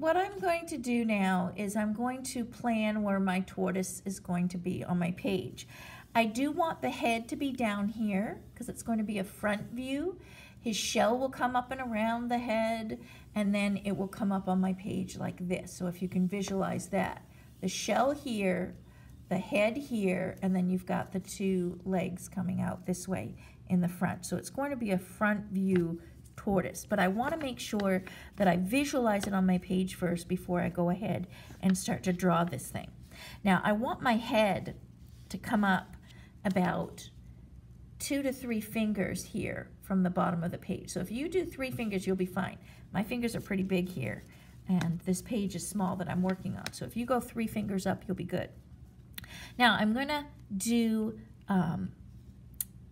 what I'm going to do now is I'm going to plan where my tortoise is going to be on my page. I do want the head to be down here because it's going to be a front view. His shell will come up and around the head, and then it will come up on my page like this. So if you can visualize that. The shell here, the head here, and then you've got the two legs coming out this way in the front. So it's going to be a front view tortoise, but I want to make sure that I visualize it on my page first before I go ahead and start to draw this thing. Now I want my head to come up about 2 to 3 fingers here from the bottom of the page. So if you do 3 fingers, you'll be fine. My fingers are pretty big here, and this page is small that I'm working on. So if you go 3 fingers up, you'll be good. Now I'm going to do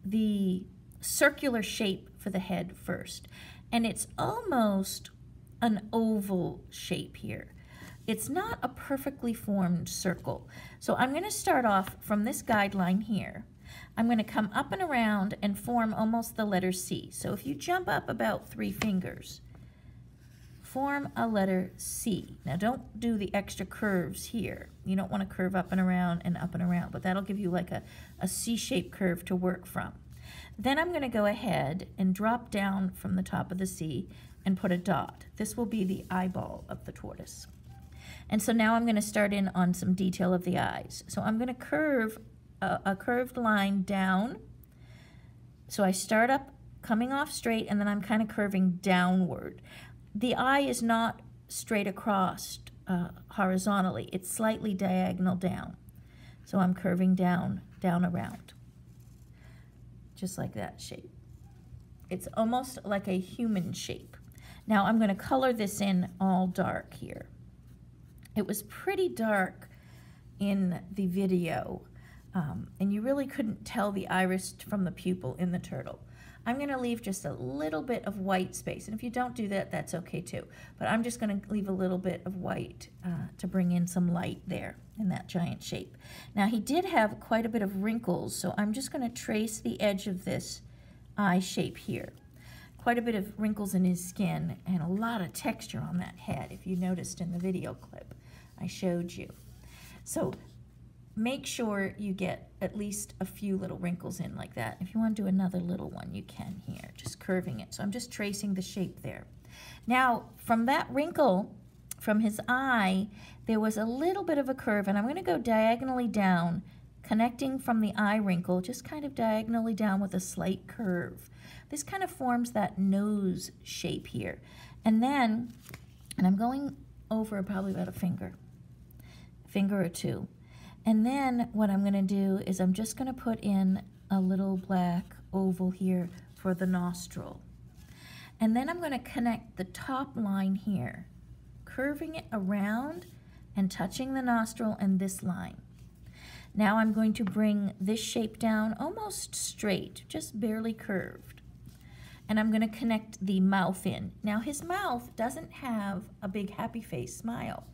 the circular shape for the head first, and it's almost an oval shape here. It's not a perfectly formed circle. So I'm going to start off from this guideline here. I'm going to come up and around and form almost the letter C. So if you jump up about 3 fingers, form a letter C. Now don't do the extra curves here. You don't want to curve up and around, but that'll give you like a C-shaped curve to work from. Then I'm going to go ahead and drop down from the top of the C and put a dot. This will be the eyeball of the tortoise. And so now I'm going to start in on some detail of the eyes. So I'm going to curve a curved line down. So I start up coming off straight, and then I'm kind of curving downward. The eye is not straight across horizontally. It's slightly diagonal down. So I'm curving down around. Just like that shape. It's almost like a human shape. Now I'm going to color this in all dark here. It was pretty dark in the video, and you really couldn't tell the iris from the pupil in the turtle. I'm going to leave just a little bit of white space, and if you don't do that, that's okay too. But I'm just going to leave a little bit of white to bring in some light there in that giant shape. Now he did have quite a bit of wrinkles, so I'm just going to trace the edge of this eye shape here. Quite a bit of wrinkles in his skin and a lot of texture on that head, if you noticed in the video clip I showed you. So make sure you get at least a few little wrinkles in like that. If you want to do another little one, you can here, just curving it. So I'm just tracing the shape there. Now, from that wrinkle, from his eye, there was a little bit of a curve, and I'm going to go diagonally down, connecting from the eye wrinkle, just kind of diagonally down with a slight curve. This kind of forms that nose shape here. And then, and I'm going over probably about a finger or two. And then what I'm going to do is I'm just going to put in a little black oval here for the nostril. And then I'm going to connect the top line here, curving it around and touching the nostril and this line. Now I'm going to bring this shape down almost straight, just barely curved. And I'm going to connect the mouth in. Now his mouth doesn't have a big happy face smile.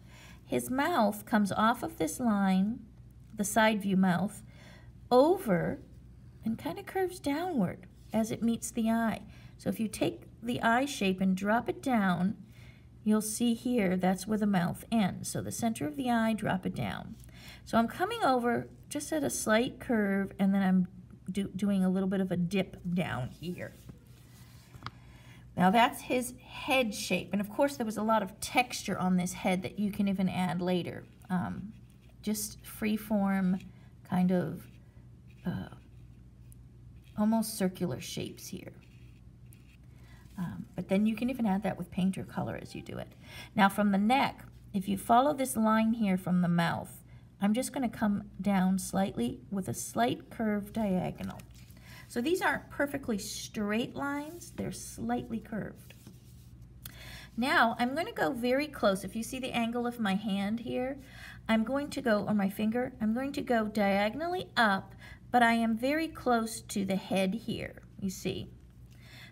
His mouth comes off of this line, the side view mouth, over and kind of curves downward as it meets the eye. So if you take the eye shape and drop it down, you'll see here that's where the mouth ends. So the center of the eye, drop it down. So I'm coming over just at a slight curve, and then I'm doing a little bit of a dip down here. Now that's his head shape, and of course there was a lot of texture on this head that you can even add later. Just free-form kind of almost circular shapes here. But then you can even add that with paint or color as you do it. Now from the neck, if you follow this line here from the mouth, I'm just going to come down slightly with a slight curve diagonal. So these aren't perfectly straight lines, they're slightly curved. Now I'm going to go very close. If you see the angle of my hand here, I'm going to go, or my finger, I'm going to go diagonally up, but I am very close to the head here, you see.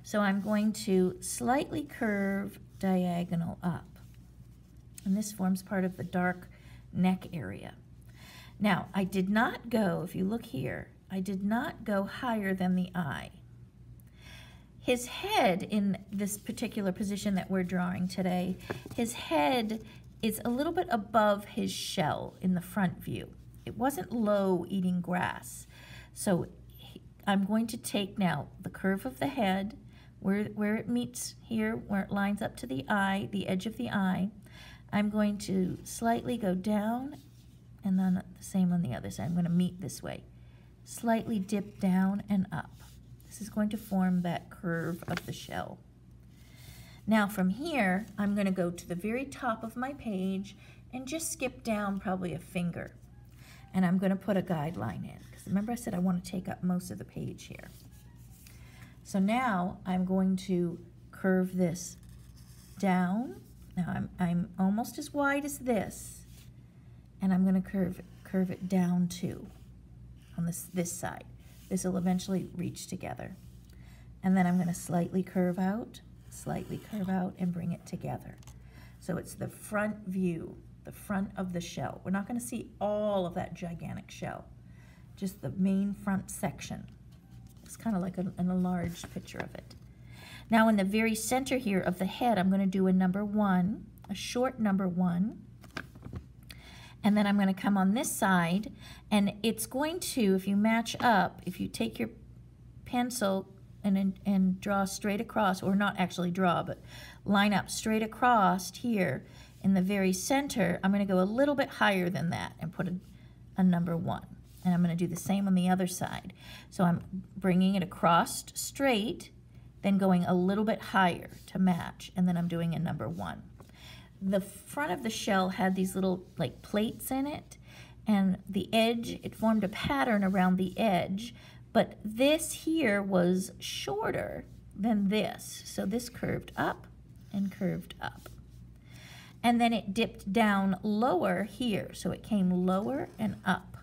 So I'm going to slightly curve diagonal up. And this forms part of the dark neck area. Now, I did not go, if you look here, I did not go higher than the eye. His head, in this particular position that we're drawing today, his head is a little bit above his shell in the front view. It wasn't low eating grass. So I'm going to take now the curve of the head, where it meets here, where it lines up to the eye, the edge of the eye. I'm going to slightly go down, and then the same on the other side. I'm going to meet this way. Slightly dip down and up. This is going to form that curve of the shell. Now from here, I'm going to go to the very top of my page and just skip down probably a finger. And I'm going to put a guideline in, because remember I said I want to take up most of the page here. So now I'm going to curve this down. Now I'm almost as wide as this, and I'm going to curve it down too on this side. This will eventually reach together. And then I'm going to slightly curve out, and bring it together. So it's the front view, the front of the shell. We're not going to see all of that gigantic shell, just the main front section. It's kind of like an enlarged picture of it. Now in the very center here of the head, I'm going to do a number 1, a short number 1. And then I'm going to come on this side, and it's going to, if you match up, if you take your pencil and draw straight across, or not actually draw, but line up straight across here in the very center, I'm going to go a little bit higher than that and put a number 1. And I'm going to do the same on the other side. So I'm bringing it across straight, then going a little bit higher to match, and then I'm doing a number 1. The front of the shell had these little like plates in it, and the edge, it formed a pattern around the edge, but this here was shorter than this. So this curved up and curved up. And then it dipped down lower here, so it came lower and up.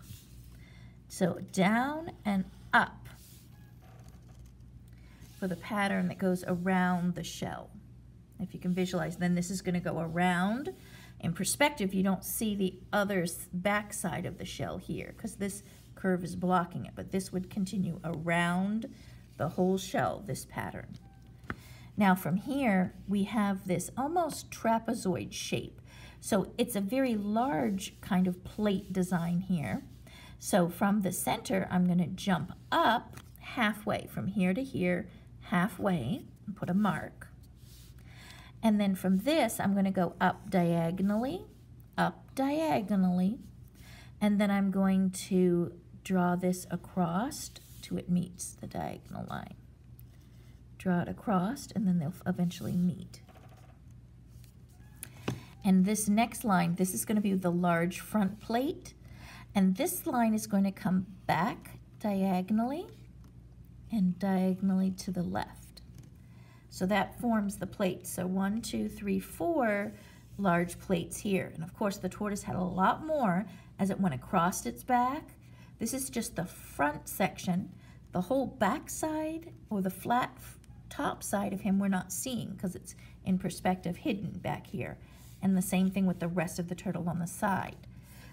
So down and up for the pattern that goes around the shell. If you can visualize, then this is going to go around. In perspective, you don't see the other back side of the shell here because this curve is blocking it, but this would continue around the whole shell, this pattern. Now from here, we have this almost trapezoid shape. So it's a very large kind of plate design here. So from the center, I'm going to jump up halfway, from here to here, halfway, and put a mark. And then from this, I'm going to go up diagonally, and then I'm going to draw this across till it meets the diagonal line. Draw it across, and then they'll eventually meet. And this next line, this is going to be the large front plate, and this line is going to come back diagonally and diagonally to the left. So that forms the plate. So 1, 2, 3, 4 large plates here. And of course the tortoise had a lot more as it went across its back. This is just the front section. The whole back side or the flat top side of him we're not seeing because it's in perspective hidden back here. And the same thing with the rest of the turtle on the side.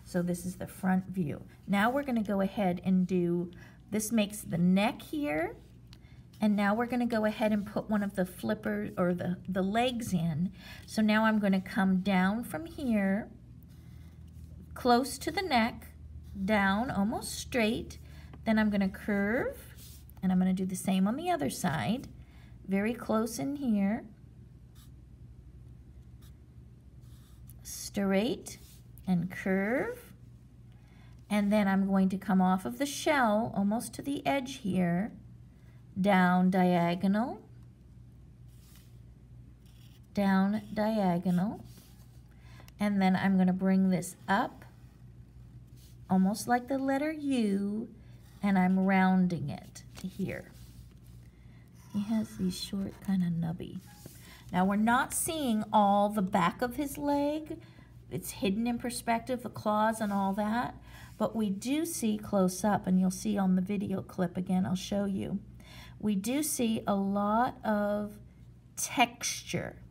So this is the front view. Now we're going to go ahead and do, this makes the neck here. And now we're going to go ahead and put one of the flippers or the legs in. So now I'm going to come down from here, close to the neck, down almost straight. Then I'm going to curve, and I'm going to do the same on the other side, very close in here, straight and curve. And then I'm going to come off of the shell almost to the edge here, down diagonal, and then I'm going to bring this up almost like the letter U, and I'm rounding it to here. He has these short kind of nubby. Now we're not seeing all the back of his leg. It's hidden in perspective, the claws and all that, but we do see close up, and you'll see on the video clip again, I'll show you. We do see a lot of texture.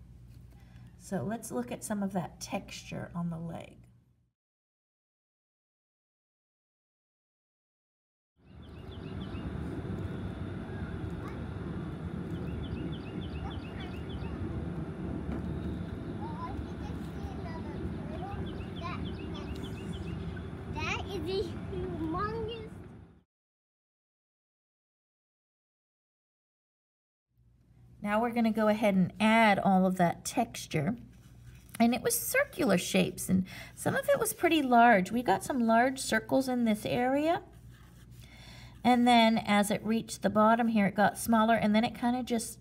So let's look at some of that texture on the leg. Now we're going to go ahead and add all of that texture. And it was circular shapes, and some of it was pretty large. We got some large circles in this area. And then as it reached the bottom here, it got smaller, and then it kind of just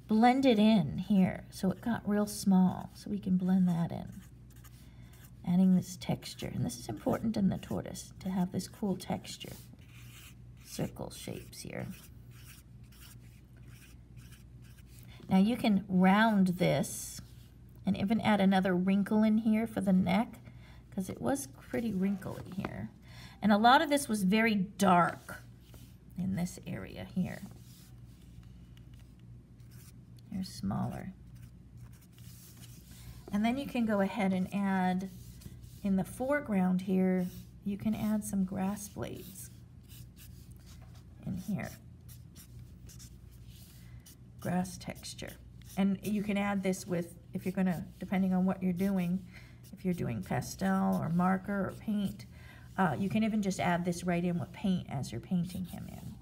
blended in here. So it got real small, so we can blend that in. Adding this texture, and this is important in the tortoise, to have this cool texture. Circle shapes here. Now you can round this and even add another wrinkle in here for the neck, because it was pretty wrinkly here. And a lot of this was very dark in this area here. Here's smaller. And then you can go ahead and add, in the foreground here, you can add some grass blades in here. Grass texture. And you can add this with, if you're gonna, depending on what you're doing, if you're doing pastel or marker or paint, you can even just add this right in with paint as you're painting him in.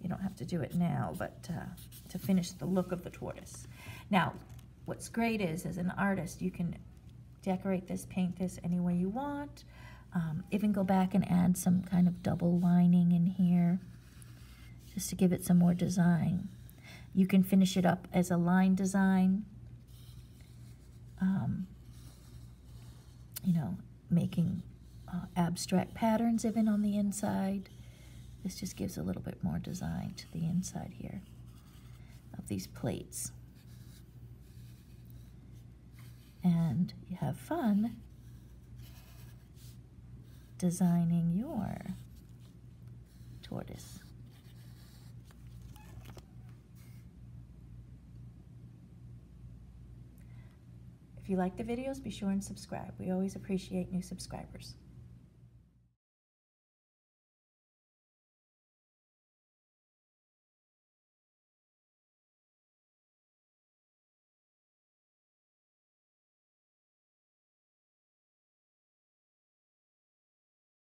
You don't have to do it now, but to finish the look of the tortoise. Now, what's great is, as an artist, you can decorate this, paint this any way you want. Even go back and add some kind of double lining in here, just to give it some more design. You can finish it up as a line design, you know, making abstract patterns even on the inside. This just gives a little bit more design to the inside here of these plates. And you have fun designing your tortoise. If you like the videos, be sure and subscribe. We always appreciate new subscribers.